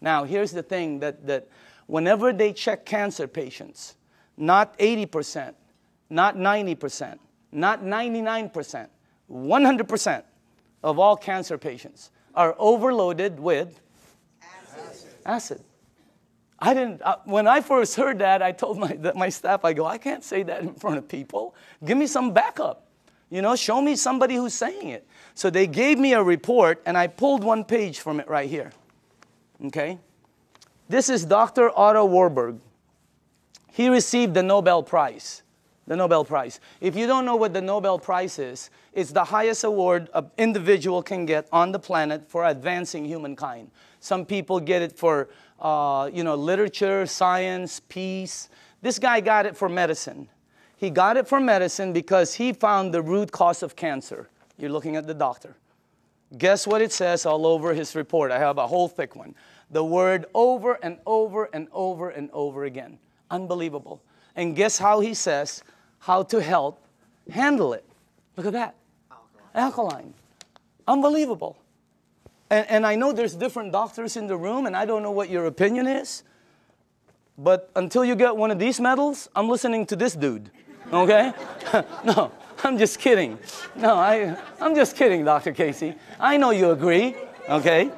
Now, here's the thing that whenever they check cancer patients, not 80%, not 90%, not 99%, 100% of all cancer patients are overloaded with acid. I didn't, when I first heard that, I told my staff, I go, I can't say that in front of people. Give me some backup. You know, show me somebody who's saying it. So they gave me a report, and I pulled one page from it right here. Okay? This is Dr. Otto Warburg. He received the Nobel Prize. The Nobel Prize. If you don't know what the Nobel Prize is, it's the highest award an individual can get on the planet for advancing humankind. Some people get it for, literature, science, peace. This guy got it for medicine. He got it for medicine because he found the root cause of cancer. You're looking at the doctor. Guess what it says all over his report? I have a whole thick one. The word over and over and over and over again. Unbelievable. And guess how he says how to help handle it. Look at that. Alkaline. Unbelievable. And I know there's different doctors in the room, and I don't know what your opinion is. But until you get one of these medals, I'm listening to this dude. Okay? No, I'm just kidding. No, I'm just kidding, Dr. Casey. I know you agree. Okay?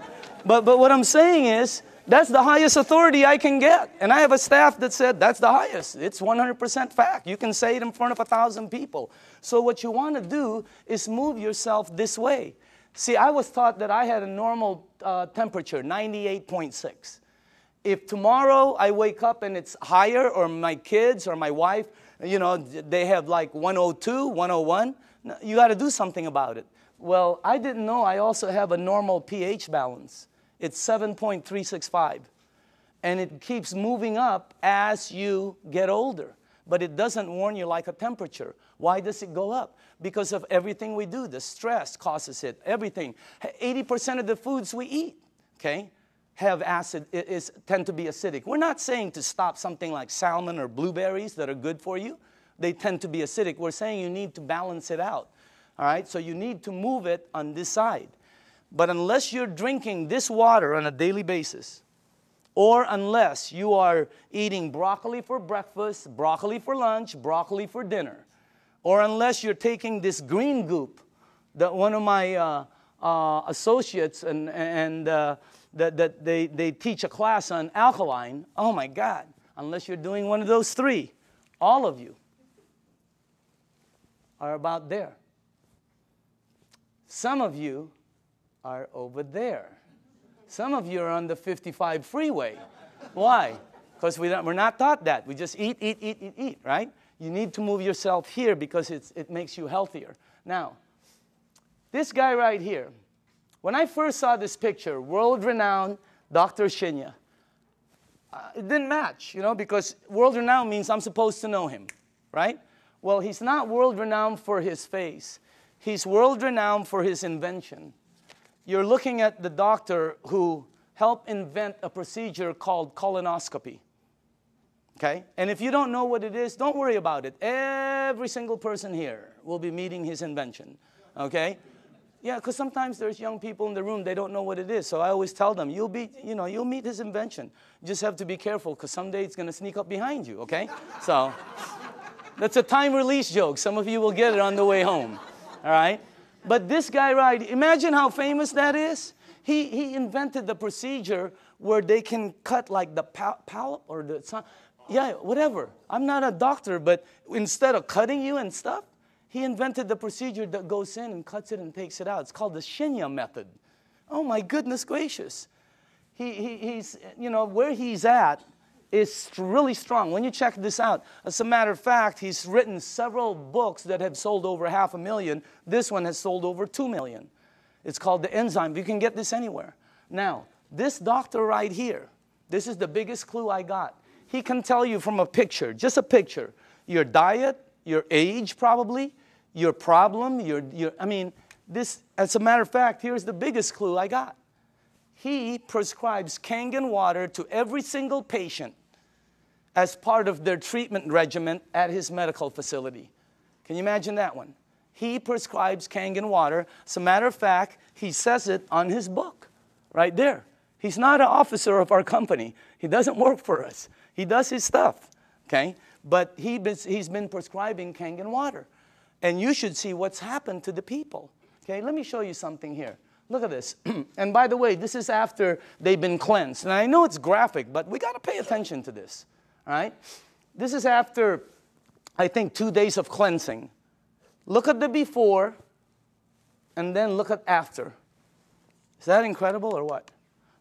But what I'm saying is, that's the highest authority I can get. And I have a staff that said that's the highest. It's 100% fact. You can say it in front of 1,000 people. So what you want to do is move yourself this way. See, I was taught that I had a normal temperature, 98.6. If tomorrow I wake up and it's higher, or my kids or my wife, they have like 102, 101, you got to do something about it. Well, I didn't know I also have a normal pH balance. It's 7.365. And it keeps moving up as you get older. But it doesn't warn you like a temperature. Why does it go up? Because of everything we do. The stress causes it. Everything. 80% of the foods we eat, okay, have acid, tend to be acidic. We're not saying to stop something like salmon or blueberries that are good for you. They tend to be acidic. We're saying you need to balance it out. All right? So you need to move it on this side. But unless you're drinking this water on a daily basis, or unless you are eating broccoli for breakfast, broccoli for lunch, broccoli for dinner, or unless you're taking this green goop that one of my associates that they teach a class on alkaline, oh my God, unless you're doing one of those three, all of you are about there. Some of you are over there. Some of you are on the 55 freeway. Why? Because we're not taught that. We just eat, right? You need to move yourself here because it makes you healthier. Now, this guy right here, when I first saw this picture, world-renowned Dr. Shinya, it didn't match, because world-renowned means I'm supposed to know him, right? Well, he's not world-renowned for his face. He's world-renowned for his invention. You're looking at the doctor who helped invent a procedure called colonoscopy. Okay? And if you don't know what it is, don't worry about it. Every single person here will be meeting his invention. Okay? Yeah, because sometimes there's young people in the room, they don't know what it is. So I always tell them, you'll meet his invention. You just have to be careful because someday it's going to sneak up behind you, okay? So that's a time release joke. Some of you will get it on the way home. All right? But this guy, right, imagine how famous that is. He invented the procedure where they can cut like the polyp or the, yeah, whatever. I'm not a doctor, but instead of cutting you and stuff, he invented the procedure that goes in and cuts it and takes it out. It's called the Shinya method. Oh my goodness gracious. He's, where he's at is really strong. When you check this out, as a matter of fact, he's written several books that have sold over 500,000. This one has sold over 2 million. It's called The Enzyme. You can get this anywhere. Now, this doctor right here, this is the biggest clue I got. He can tell you from a picture, just a picture, your diet, your age probably, your problem, this, as a matter of fact, here's the biggest clue I got. He prescribes kangen water to every single patient as part of their treatment regimen at his medical facility. Can you imagine that one? He prescribes kangen water. As a matter of fact, he says it on his book, right there. He's not an officer of our company. He doesn't work for us. He does his stuff, okay? But he's been prescribing kangen water. And you should see what's happened to the people. Okay, let me show you something here. Look at this. And by the way, this is after they've been cleansed. And I know it's graphic, but we got to pay attention to this. All right? This is after, I think, 2 days of cleansing. Look at the before, and then look at after. Is that incredible or what?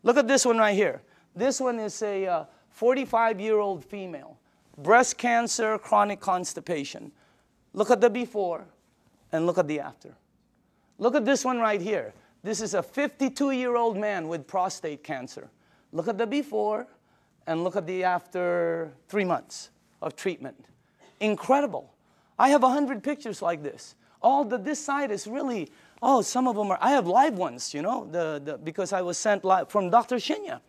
Look at this one right here. This one is a 45-year-old female. Breast cancer, chronic constipation. Look at the before, and look at the after. Look at this one right here. This is a 52-year-old man with prostate cancer. Look at the before, and look at the after 3 months of treatment. Incredible. I have 100 pictures like this. This side is really, some of them are, I have live ones, you know, because I was sent live from Dr. Shinya.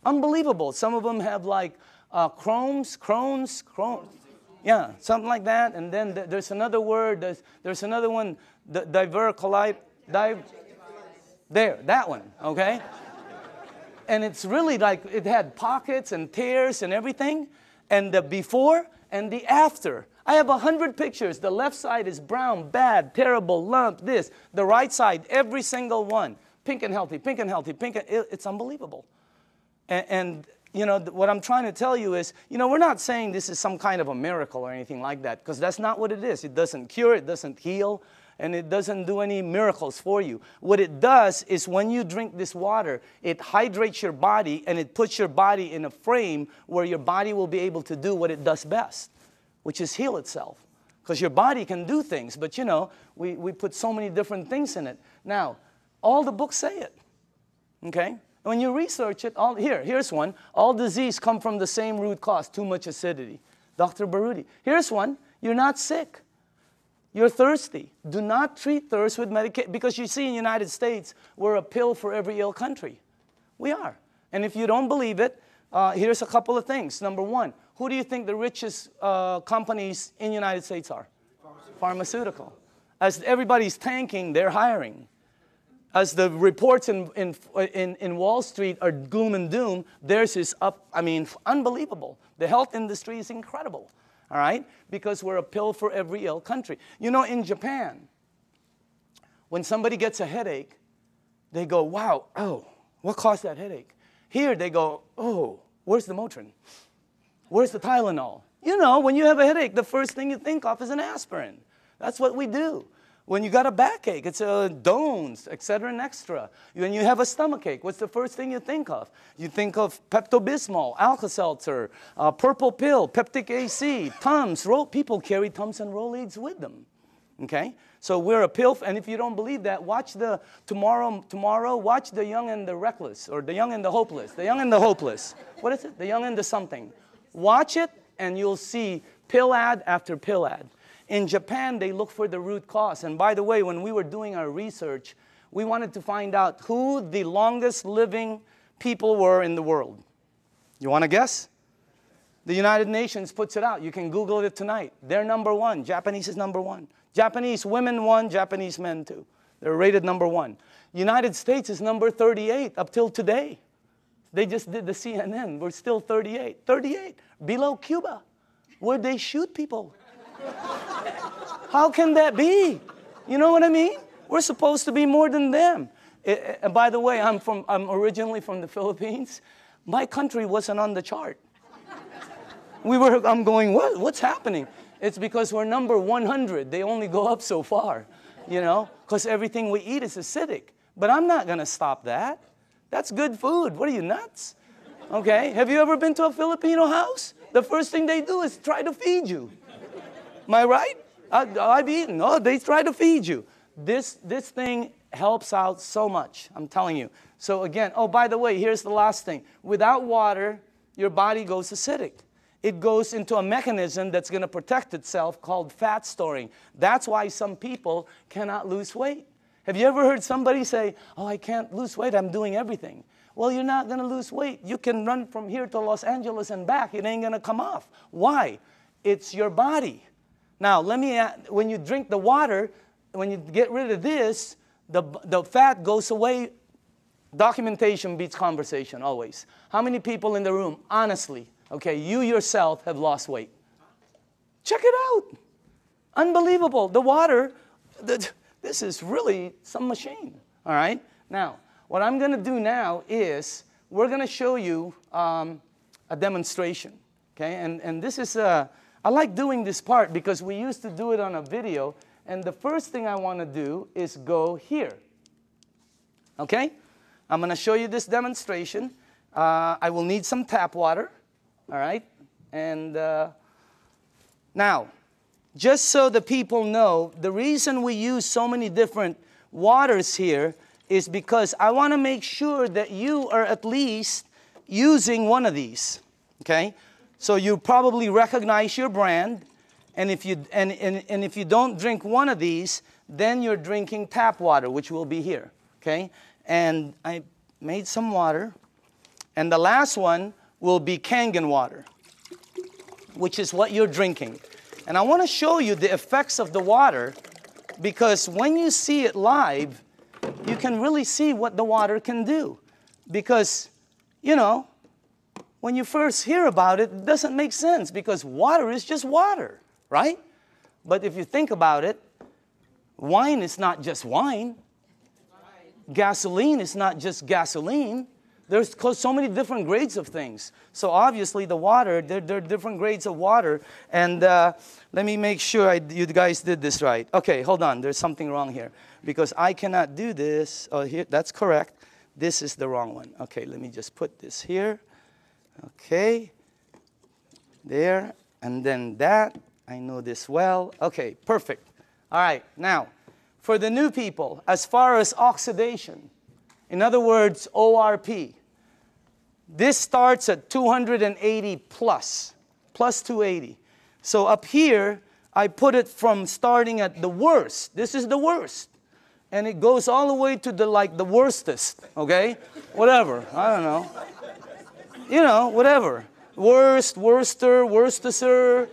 Unbelievable. Some of them have like Crohn's. Yeah, something like that. And then there's another word. There's another one, diverticulitis. There, that one, okay? And it's really like it had pockets and tears and everything. And the before and the after. I have 100 pictures. The left side is brown, bad, terrible, lump, this. The right side, every single one. Pink and healthy, pink and healthy, pink and... It's unbelievable. And you know, what I'm trying to tell you is, you know, we're not saying this is some kind of a miracle or anything like that, because that's not what it is. It doesn't cure, it doesn't heal, and it doesn't do any miracles for you. What it does is when you drink this water, it hydrates your body, and it puts your body in a frame where your body will be able to do what it does best, which is heal itself. Because your body can do things, but you know, we put so many different things in it. Now, all the books say it, okay? When you research it, here's one. All disease come from the same root cause, too much acidity. Dr. Baruti. Here's one. You're not sick. You're thirsty. Do not treat thirst with medication. Because you see in the United States, we're a pill for every ill country. We are. And if you don't believe it, here's a couple of things. Number one, who do you think the richest companies in the United States are? Pharmaceutical. As everybody's tanking, they're hiring. As the reports in Wall Street are gloom and doom, theirs is up, I mean, unbelievable. The health industry is incredible, all right? Because we're a pill for every ill country. You know, in Japan, when somebody gets a headache, they go, wow, oh, what caused that headache? Here they go, oh, where's the Motrin? Where's the Tylenol? You know, when you have a headache, the first thing you think of is an aspirin. That's what we do. When you got a backache, it's a Dones, et cetera, and extra. When you have a stomachache, what's the first thing you think of? You think of Pepto-Bismol, Alka-Seltzer, Purple Pill, Peptic AC, Tums. People carry Tums and Rolaids with them, okay? So we're a pill, and if you don't believe that, watch tomorrow, watch The Young and the Reckless, or The Young and the Hopeless. The Young and the Hopeless. What is it? The Young and the something. Watch it, and you'll see pill ad after pill ad. In Japan, they look for the root cause. And by the way, when we were doing our research, we wanted to find out who the longest living people were in the world. You want to guess? The United Nations puts it out. You can Google it tonight. They're number one. Japanese is number one. Japanese women one, Japanese men two. They're rated number one. United States is number 38 up till today. They just did the CNN. We're still 38. 38. Below Cuba, where they shoot people. How can that be? You know what I mean? We're supposed to be more than them. And by the way, I'm originally from the Philippines. My country wasn't on the chart. I'm going, what's happening? It's because we're number 100. They only go up so far, you know, because everything we eat is acidic. But I'm not going to stop that. That's good food. What are you, nuts? Okay? Have you ever been to a Filipino house? The first thing they do is try to feed you. Am I right? I've eaten. Oh, they try to feed you. This thing helps out so much, I'm telling you. So again, oh, by the way, here's the last thing. Without water, your body goes acidic. It goes into a mechanism that's going to protect itself called fat storing. That's why some people cannot lose weight. Have you ever heard somebody say, oh, I can't lose weight, I'm doing everything? Well, you're not going to lose weight. You can run from here to Los Angeles and back. It ain't going to come off. Why? It's your body. Now, when you drink the water, when you get rid of this, the fat goes away documentation beats conversation, always. How many people in the room, honestly, okay, you yourself have lost weight? Check it out. Unbelievable. The water, this is really some machine, all right? Now, what I'm going to do now is we're going to show you a demonstration, okay? And this is, I like doing this part because we used to do it on a video, and the first thing I want to do is go here, okay? I'm going to show you this demonstration. I will need some tap water, all right? And now, just so the people know, the reason we use so many different waters here is because I want to make sure that you are at least using one of these, okay? So you probably recognize your brand, and if you, and if you don't drink one of these, then you're drinking tap water, which will be here, okay? And I made some water, and the last one will be kangen water, which is what you're drinking. And I want to show you the effects of the water, because when you see it live, you can really see what the water can do. Because, you know, when you first hear about it, it doesn't make sense, because water is just water, right? But if you think about it, wine is not just wine. Gasoline is not just gasoline. There's so many different grades of things. So obviously the water, there are different grades of water. And let me make sure you guys did this right. Okay, hold on. There's something wrong here. Because I cannot do this. Oh, here, that's correct. This is the wrong one. Okay, let me just put this here. Okay. There. And then that. I know this well. Okay, perfect. All right, now, for the new people, as far as oxidation, in other words, ORP, this starts at 280 plus 280. So up here, I put it from starting at the worst. This is the worst. And it goes all the way to the, like, the worstest, okay? Whatever, I don't know. You know, whatever. Worst, worster, worstester,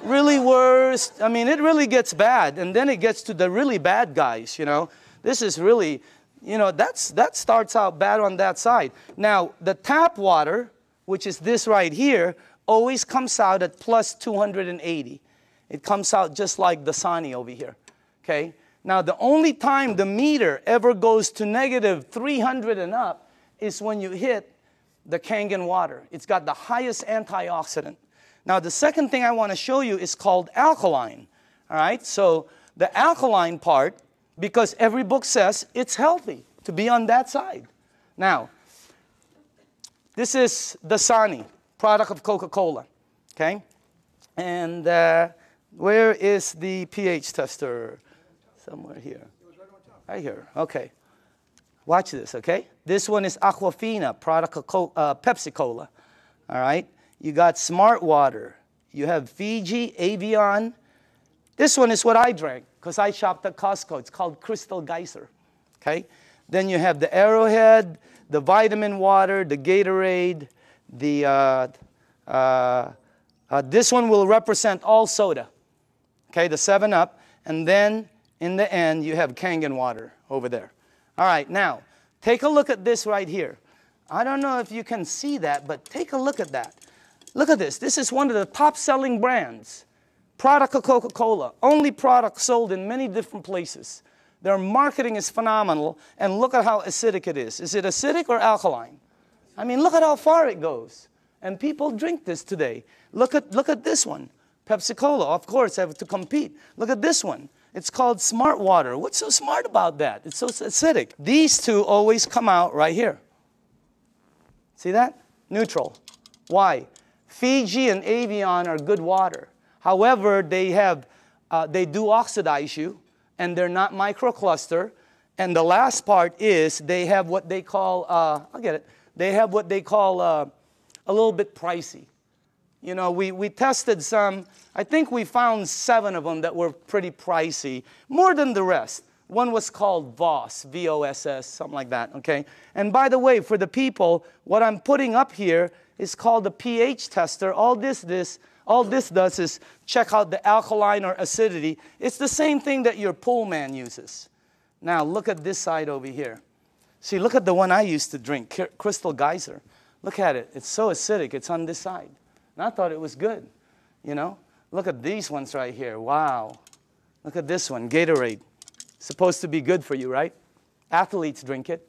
really worst. I mean, it really gets bad. And then it gets to the really bad guys, you know. This is really... You know, that starts out bad on that side. Now, the tap water, which is this right here, always comes out at plus 280. It comes out just like the Dasani over here, okay? Now, the only time the meter ever goes to negative 300 and up is when you hit the kangen water. It's got the highest antioxidant. Now, the second thing I want to show you is called alkaline, all right? So, the alkaline part, because every book says it's healthy to be on that side. Now, this is Dasani, product of Coca-Cola, okay? And where is the pH tester? Somewhere here. Right here, okay. Watch this, okay? This one is Aquafina, product of Pepsi-Cola, all right? You got Smart Water. You have Fiji, Avion. This one is what I drank, because I shopped at Costco. It's called Crystal Geyser, okay? Then you have the Arrowhead, the vitamin water, the Gatorade, the, this one will represent all soda, okay, the 7-Up. And then, in the end, you have kangen water over there. All right, now, take a look at this right here. I don't know if you can see that, but take a look at that. Look at this. This is one of the top-selling brands. Product of Coca-Cola, only product sold in many different places. Their marketing is phenomenal, and look at how acidic it is. Is it acidic or alkaline? I mean, look at how far it goes. And people drink this today. Look at this one, Pepsi-Cola, of course, have to compete. Look at this one. It's called Smart Water. What's so smart about that? It's so acidic. These two always come out right here. See that? Neutral. Why? Fiji and Avion are good water. However, they do oxidize you, and they're not microcluster. And the last part is they have what they call, I'll get it, they have what they call a little bit pricey. You know, we tested some, I think we found 7 of them that were pretty pricey, more than the rest. One was called VOSS, V-O-S-S, something like that, okay? And by the way, for the people, what I'm putting up here is called the pH tester. All this does is check out the alkaline or acidity. It's the same thing that your pool man uses. Now, look at this side over here. See, look at the one I used to drink, Crystal Geyser. Look at it. It's so acidic. It's on this side. And I thought it was good, you know. Look at these ones right here. Wow. Look at this one, Gatorade. Supposed to be good for you, right? Athletes drink it.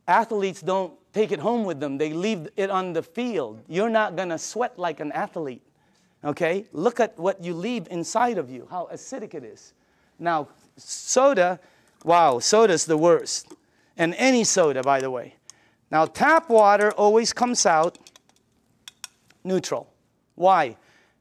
Athletes don't take it home with them. They leave it on the field. You're not going to sweat like an athlete, okay? Look at what you leave inside of you, how acidic it is. Now, soda, wow, soda's the worst. And any soda, by the way. Now, tap water always comes out neutral. Why?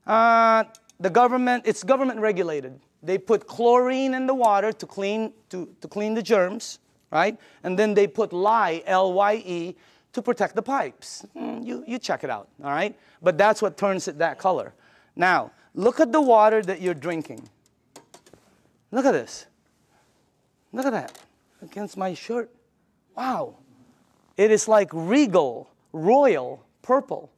The government, it's government regulated. They put chlorine in the water to clean the germs, right? And then they put lye, L-Y-E, to protect the pipes. You check it out, all right? But that's what turns it that color. Now, look at the water that you're drinking. Look at this. Look at that against my shirt. Wow. It is like regal, royal, purple.